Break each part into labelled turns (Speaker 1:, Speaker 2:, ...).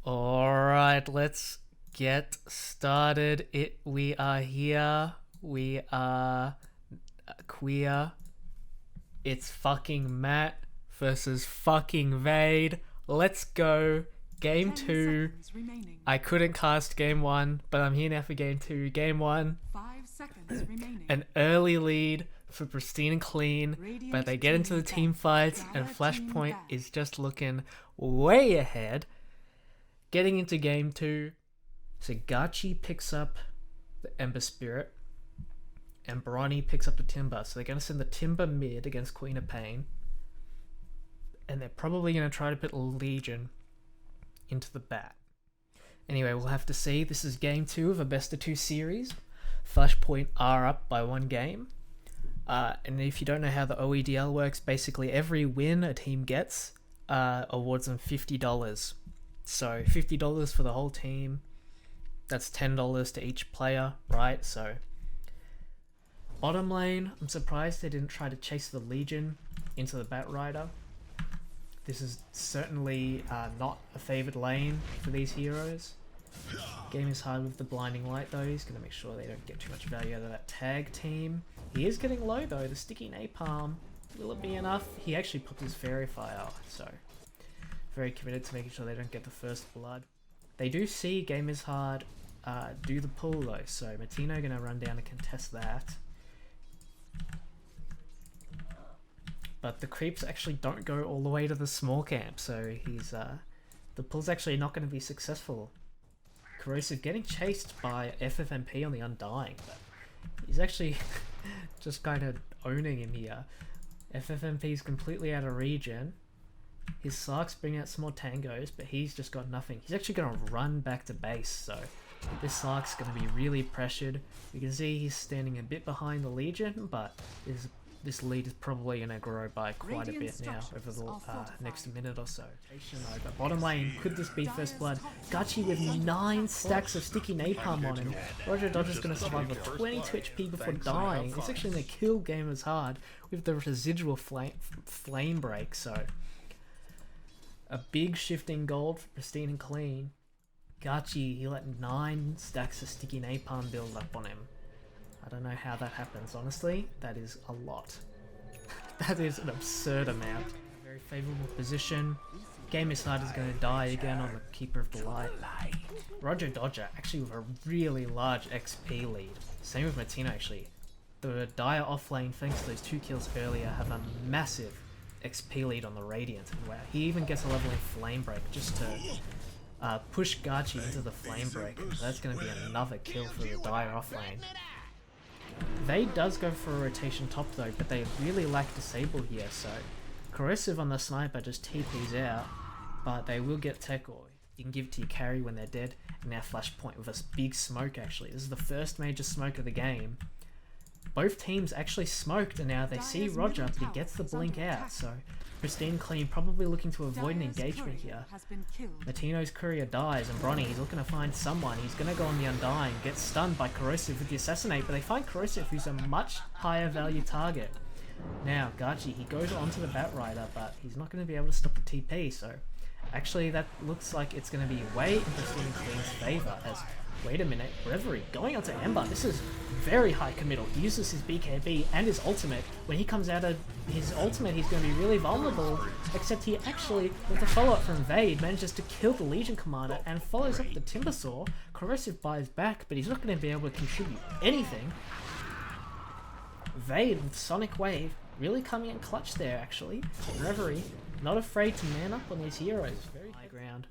Speaker 1: Alright, let's get started. We are here. We are queer. It's fucking Matt versus fucking Vade. Let's go. Game 2. I couldn't cast game 1, but I'm here now for game 2. Game 1.
Speaker 2: 5 seconds remaining.
Speaker 1: An early lead for Pristine and Clean, but they get into the team fights and Flashpoint is just looking way ahead. Getting into game 2, Sagachi picks up the Ember Spirit and Bronny picks up the Timber. So they're going to send the Timber mid against Queen of Pain, and they're probably going to try to put Legion into the bat. Anyway, we'll have to see. This is game 2 of a best of 2 series. Flashpoint are up by 1 game. And if you don't know how the OEDL works, basically every win a team gets awards them $50. So $50 for the whole team. That's $10 to each player, right? So bottom lane, I'm surprised they didn't try to chase the Legion into the Bat Rider. This is certainly not a favoured lane for these heroes. Game is hard with the blinding light though. He's going to make sure they don't get too much value out of that tag team. He is getting low though. The sticky napalm, will it be enough? He actually popped his fairy fire, so very committed to making sure they don't get the first blood. They do see game is hard do the pull though, so Martino going to run down and contest that. But the creeps actually don't go all the way to the small camp, so he's the pull's actually not going to be successful. Corrosive getting chased by FFMP on the Undying, but he's actually just kind of owning him here. FFMP's completely out of regen. His Sark's bringing out some more tangos, but he's just got nothing. He's actually going to run back to base, so this Sark's going to be really pressured. You can see he's standing a bit behind the Legion, but this lead is probably going to grow by quite a bit now over the next minute or so. But bottom lane, could this be first blood? Gachi with 9 stacks of sticky napalm on him. Roger Dodger's going to survive with 22 HP before dying. It's actually going to kill Gamers Hard with the residual flame break, so a big shift in gold for Pristine and Clean. Gachi, he let 9 stacks of sticky napalm build up on him. I don't know how that happens, honestly. That is a lot. That is an absurd amount. Very favourable position. Game is Snyder's going to die again on the Keeper of the Light. Roger Dodger, actually with a really large XP lead. Same with Martino, actually. The Dire offlane, thanks to those 2 kills earlier, have a massive XP lead on the Radiant. And wow, he even gets a level in Flame Break just to push Gachi into the Flame Break. So that's going to be another kill for the Dire offlane. Vade does go for a rotation top though, but they really lack Disable here, so Corrosive on the Sniper just TPs out, but they will get tech, or you can give it to your carry when they're dead. And now Flashpoint with a big smoke actually. This is the first major smoke of the game. Both teams actually smoked, and now they see Roger, but he gets the blink out, so Pristine Clean probably looking to avoid an engagement here. Martino's courier dies, and Bronny, he's looking to find someone. He's going to go on the Undying, gets stunned by Corrosive with the Assassinate, but they find Corrosive, who's a much higher value target. Now, Gachi, he goes onto the Bat Rider, but he's not going to be able to stop the TP, so actually that looks like it's going to be way in Pristine Clean's favour, as wait a minute, Reverie going onto Ember. This is very high committal. He uses his BKB and his ultimate. When he comes out of his ultimate, he's going to be really vulnerable, except he actually, with the follow-up from Vade, manages to kill the Legion Commander and follows up the Timbersaw. Corrosive buys back, but he's not going to be able to contribute anything. Vade with Sonic Wave really coming in clutch there, actually. Reverie not afraid to man up on these heroes. Very high ground.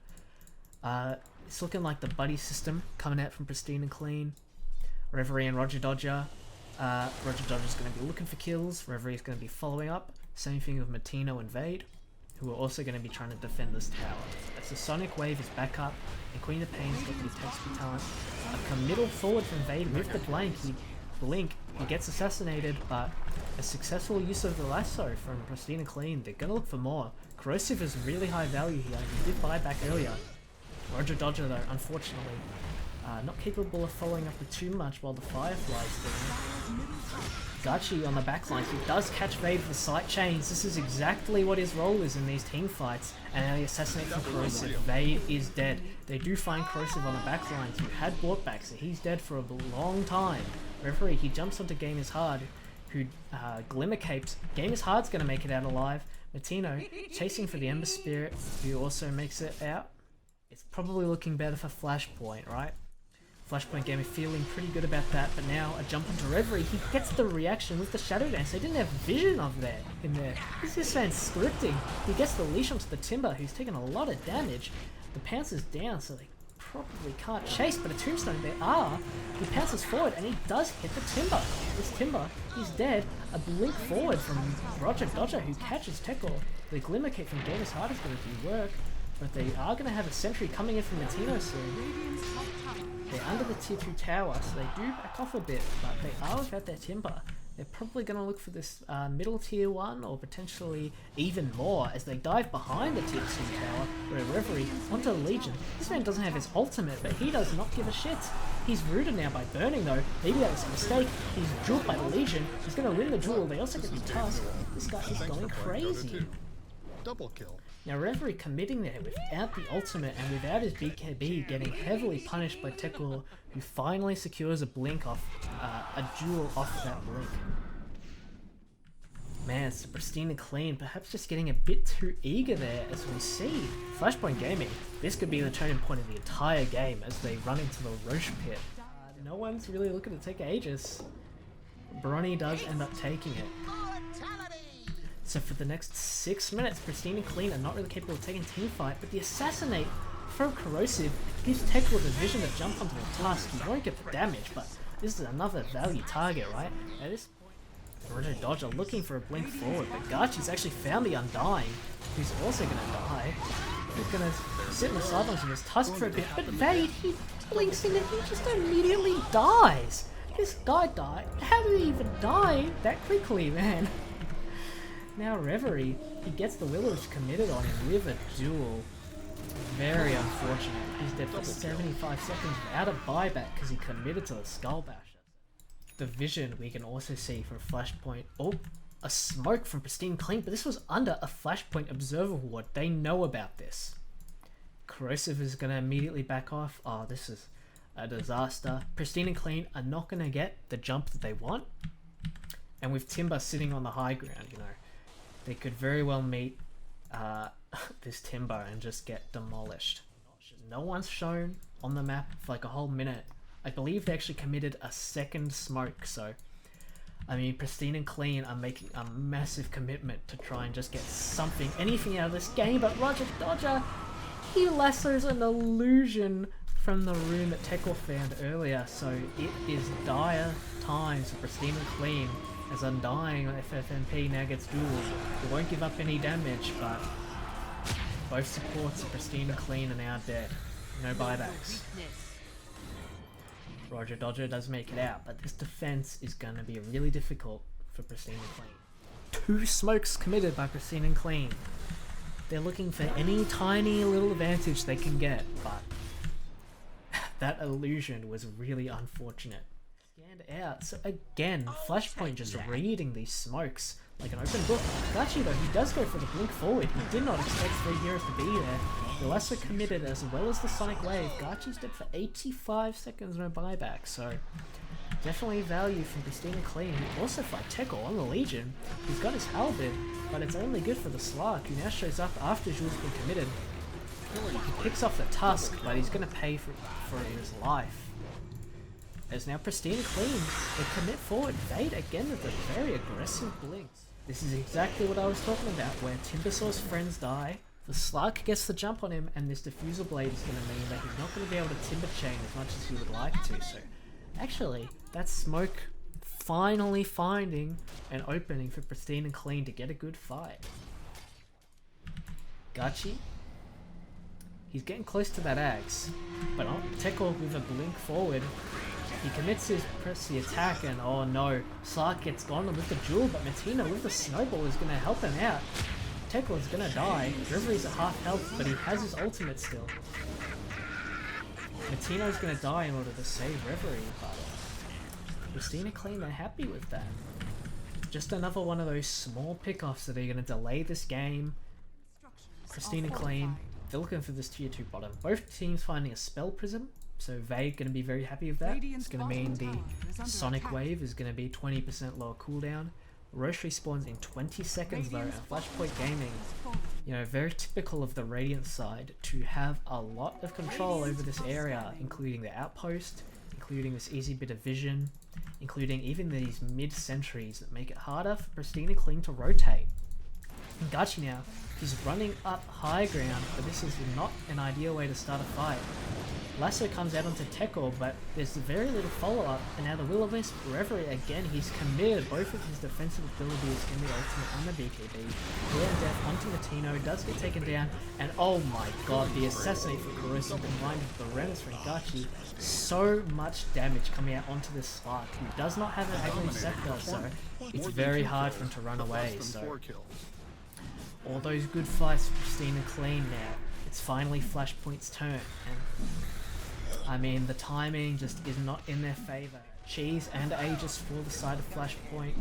Speaker 1: It's looking like the buddy system coming out from Pristine and Clean. Reverie and Roger Dodger. Roger Dodger's going to be looking for kills. Reverie's going to be following up. Same thing with Martino and Vade, who are also going to be trying to defend this tower. As the Sonic Wave is back up, and Queen of Pain's got the attack speed talent. A committal forward from Vade with the blink. He gets assassinated, but a successful use of the lasso from Pristine and Clean. They're going to look for more. Corrosive is really high value here. He did buy back earlier. Roger Dodger though, unfortunately, Not capable of following up with too much while the Firefly's doing it. Gachi on the backline, he does catch Vade with the sight chains. This is exactly what his role is in these team fights. And now he assassinates from Corrosive. Vade is dead. They do find Corrosive on the backline, who had brought back, so he's dead for a long time. Referee, he jumps onto Game is Hard, who Glimmer Capes. Game is Hard's gonna make it out alive. Matino chasing for the Ember Spirit, who also makes it out. It's probably looking better for Flashpoint, right? Flashpoint Gamer feeling pretty good about that, but now a jump onto Reverie, he gets the reaction with the Shadow Dance. They didn't have vision of that in there. This man's scripting. He gets the leash onto the Timber, who's taken a lot of damage. The Pouncer's down, so they probably can't chase, but a Tombstone they are. He pounces forward, and he does hit the Timber. This Timber, he's dead. A blink forward from Roger Dodger, who catches Tekor. The Glimmer Cape from Game is Hard is going to do work, but they are going to have a sentry coming in from Matino soon. They're under the tier 2 tower, so they do back off a bit, but they are without their Timber. They're probably going to look for this middle tier 1, or potentially even more, as they dive behind the tier 2 tower, where Reverie onto the Legion. This man doesn't have his ultimate, but he does not give a shit. He's rooted now by burning though. Maybe that was a mistake. He's jeweled by the Legion. He's going to win the duel. They also get the Tusk. This guy is going crazy.
Speaker 3: Double kill.
Speaker 1: Now Reverie committing there without the ultimate and without his BKB, getting heavily punished by Tekor, who finally secures a blink off, a duel off that blink. Man, it's Pristine and Clean, perhaps just getting a bit too eager there as we see. Flashpoint Gaming, this could be the turning point of the entire game as they run into the Roche pit. No one's really looking to take Aegis. Bronny does end up taking it. So for the next 6 minutes, Pristine and Clean are not really capable of taking team fight, but the Assassinate from Corrosive gives Tekor the vision to jump onto the Tusk. He won't get the damage, but this is another value target, right? At this point, Roger Dodger looking for a blink forward, but Gachi's actually found the Undying, who's also going to die. He's going to sit in the sidelines with his Tusk for a bit, but Vade, he blinks in and he just immediately dies. This guy died. How did he even die that quickly, man? Now Reverie, he gets the Willows committed on him with a duel. Very unfortunate. He's dead for 75 seconds without a buyback because he committed to the Skull Bash. The vision we can also see from Flashpoint. Oh, a smoke from Pristine Clean, but this was under a Flashpoint Observer Ward. They know about this. Corrosive is going to immediately back off. Oh, this is a disaster. Pristine and Clean are not going to get the jump that they want. And with Timber sitting on the high ground, you know, they could very well meet this Timber and just get demolished. No one's shown on the map for like a whole minute. I believe they actually committed a second smoke, so I mean Pristine and Clean are making a massive commitment to try and just get something, anything out of this game, but Roger Dodger, he lassos an illusion from the rune that Tekor found earlier, so it is dire times for Pristine and Clean. As Undying FFMP now gets dueled. It won't give up any damage, but both supports of Pristine and Clean are now dead. No buybacks. Roger Dodger does make it out, but this defense is going to be really difficult for Pristine and Clean. 2 smokes committed by Pristine and Clean. They're looking for any tiny little advantage they can get, but that illusion was really unfortunate. Out. So again, Flashpoint just reading these smokes like an open book. Gachi though, he does go for the blink forward. He did not expect 3 heroes to be there. The lesser committed as well as the Sonic Wave. Gachi's dead for 85 seconds, no buyback. So definitely value from Pristine and Clean. He also fight Tekor on the Legion. He's got his halberd, but it's only good for the Slark, who now shows up after Jules been committed. He picks off the Tusk, but he's going to pay for his life. As now Pristine and Clean, they commit forward. Vade again with a very aggressive blink. This is exactly what I was talking about, where Timbersaw's friends die, the Slark gets the jump on him, and this Diffusal Blade is going to mean that he's not going to be able to Timber Chain as much as he would like to. So actually, that smoke finally finding an opening for Pristine and Clean to get a good fight. Gachi, he's getting close to that axe, but Tekor with a blink forward. He commits his pressy attack and oh no, Slark gets gone with the jewel, but Matino with the snowball is going to help him out. Tekor is going to die. Reverie's at half health, but he has his ultimate still. Matino's going to die in order to save Reverie, but Pristine and Clean, they're happy with that. Just another one of those small pickoffs that are going to delay this game. Pristine and Clean, they're looking for this tier 2 bottom. Both teams finding a Spell Prism, so they're going to be very happy with that. It's going to mean the Sonic Wave is going to be 20% lower cooldown. Roche respawns in 20 seconds though, and Flashpoint Gaming, you know, very typical of the Radiant side to have a lot of control over this area, including the outpost, including this easy bit of vision, including even these mid-sentries that make it harder for Pristine and Clean to rotate. Gachi now, he's running up high ground, but this is not an ideal way to start a fight. Lasso comes out onto Tekor, but there's very little follow-up, and now the Will-O-Wisp, Reverie again, he's committed both of his defensive abilities in the ultimate and the BKB. Grand Death onto Matino, does get taken down, and oh my god, the Assassinate for Corrosive combined with the Remus from Gachi, so much damage coming out onto this Slark, who does not have an Agony Scepter, so it's very hard for him to run away, so all those good fights for Pristine and Clean now. It's finally Flashpoint's turn, and I mean, the timing just is not in their favour. Cheese and Aegis for the side of Flashpoint.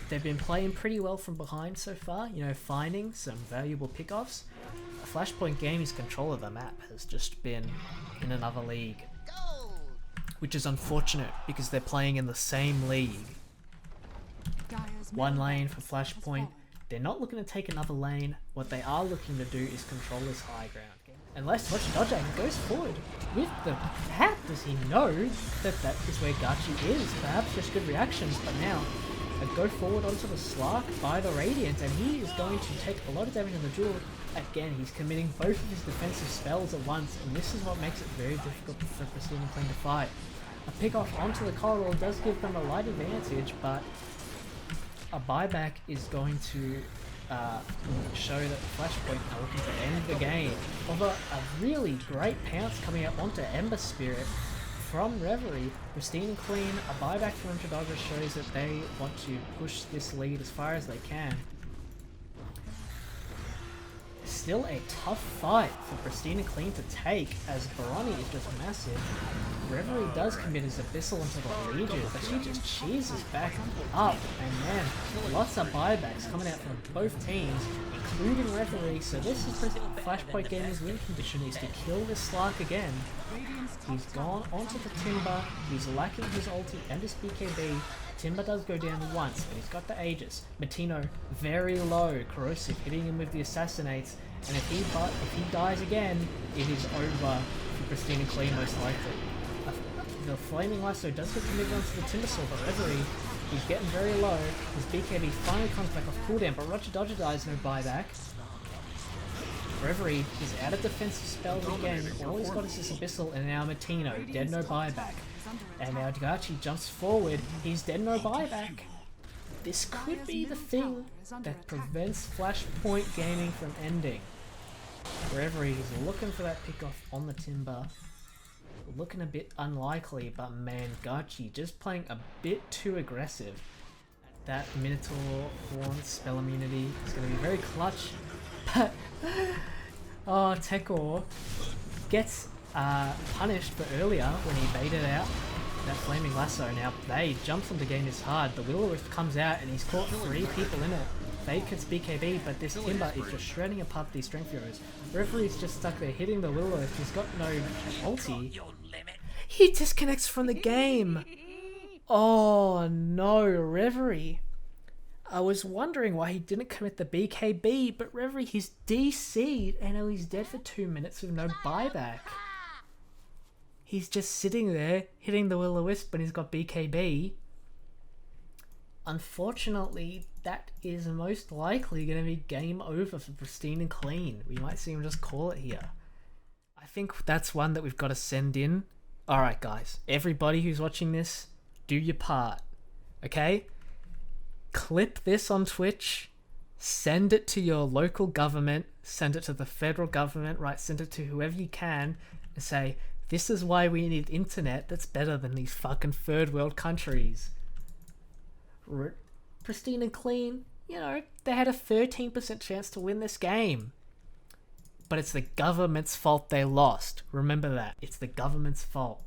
Speaker 1: They've been playing pretty well from behind so far, you know, finding some valuable pickoffs. Flashpoint Gaming's control of the map has just been in another league, which is unfortunate because they're playing in the same league. One lane for Flashpoint. They're not looking to take another lane. What they are looking to do is control this high ground. Unless Dodger goes forward with the... How does he know that that is where Gachi is? Perhaps just good reactions, but now a go forward onto the Slark by the Radiant, and he is going to take a lot of damage on the duel. Again, he's committing both of his defensive spells at once, and this is what makes it very difficult for Pristine and Clean to fight. A pick off onto the corridor does give them a light advantage, but a buyback is going to show that Flashpoint are looking to end the game. Although a really great pounce coming out onto Ember Spirit from Reverie. Pristine and Clean, a buyback from Dodger shows that they want to push this lead as far as they can. Still a tough fight for Pristine and Clean to take, as Barani is just massive. Reverie does commit his Abyssal into the Legion, but she just cheeses back up, and man, lots of buybacks coming out from both teams, including Reverie, so this is Flashpoint Gaming's win condition, is to kill this Slark again. He's gone onto the Timber, he's lacking his ulti and his BKB. Timber does go down once, but he's got the Aegis. Matino, very low, Corrosive, hitting him with the Assassinates, and if he dies again, it is over for Pristine and Clean most likely. The Flaming Lasso does get committed onto the Timbersaw, but Reverie, he's getting very low. His BKB finally comes back off cooldown, but Roger Dodger dies, no buyback. Reverie is out of defensive spells again, all he's got is this Abyssal, and now Matino, dead, no buyback. And now Gachi jumps forward, he's dead, no buyback. This could be the thing that prevents Flashpoint Gaming from ending. Reverie is looking for that pickoff on the Timber. Looking a bit unlikely, but man, Gachi just playing a bit too aggressive. That Minotaur Horn spell immunity is going to be very clutch. But, oh, Tekor gets punished for earlier when he baited out that Flaming Lasso. Now, they jumps on the game is hard. The Will-O-Wisp comes out and he's caught 3 people in it. Fade gets BKB, but this Timber is just shredding apart these strength heroes. Referee's just stuck there hitting the Will-O-Wisp. He's got no ulti. He disconnects from the game. Oh no, Reverie. I was wondering why he didn't commit the BKB, but Reverie, he's DC'd and now he's dead for 2 minutes with no buyback. He's just sitting there hitting the Will-O-Wisp when he's got BKB. Unfortunately, that is most likely going to be game over for Pristine and Clean. We might see him just call it here. I think that's one that we've got to send in. Alright guys, everybody who's watching this, do your part, okay? Clip this on Twitch, send it to your local government, send it to the federal government, right? Send it to whoever you can, and say, this is why we need internet that's better than these fucking third world countries. Pristine and Clean, you know, they had a 13% chance to win this game. but it's the government's fault they lost. Remember that. It's the government's fault.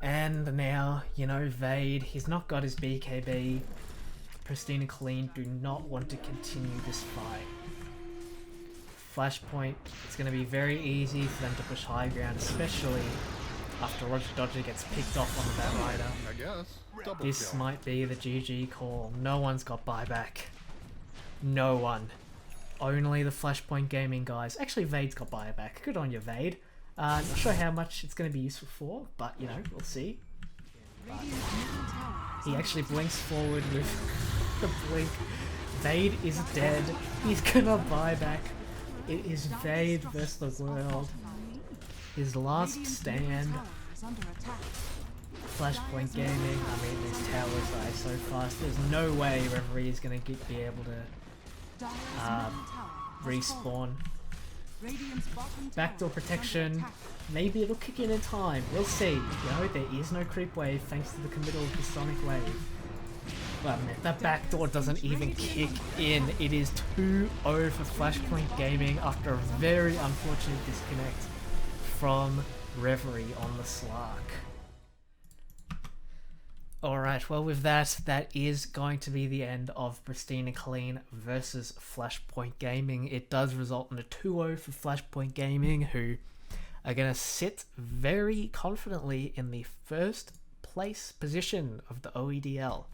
Speaker 1: And now, you know, Vade, he's not got his BKB. Pristine and Clean do not want to continue this fight. Flashpoint, it's going to be very easy for them to push high ground, especially after Roger Dodger gets picked off on that rider.
Speaker 3: I guess. Double
Speaker 1: This
Speaker 3: kill.
Speaker 1: might be the GG call. No one's got buyback. No one. Only the Flashpoint Gaming guys. Actually, Vade's got buyback. Good on you, Vade. Not sure how much it's going to be useful for, but, you know, we'll see. But he actually blinks forward with the blink. Vade is dead. He's gonna buy back. It is Vade versus the world. His last stand. Flashpoint Gaming. I mean, these towers die so fast. There's no way Reverie is gonna be able to respawn. Backdoor protection. Maybe it'll kick in time. We'll see. You know, there is no creep wave thanks to the committal of the Sonic Wave. But man, that backdoor doesn't even kick in. It is 2-0 for Flashpoint Gaming after a very unfortunate disconnect from Reverie on the Slark. Alright, well with that, that is going to be the end of Pristine and Clean versus Flashpoint Gaming. It does result in a 2-0 for Flashpoint Gaming, who are going to sit very confidently in the first place position of the OEDL.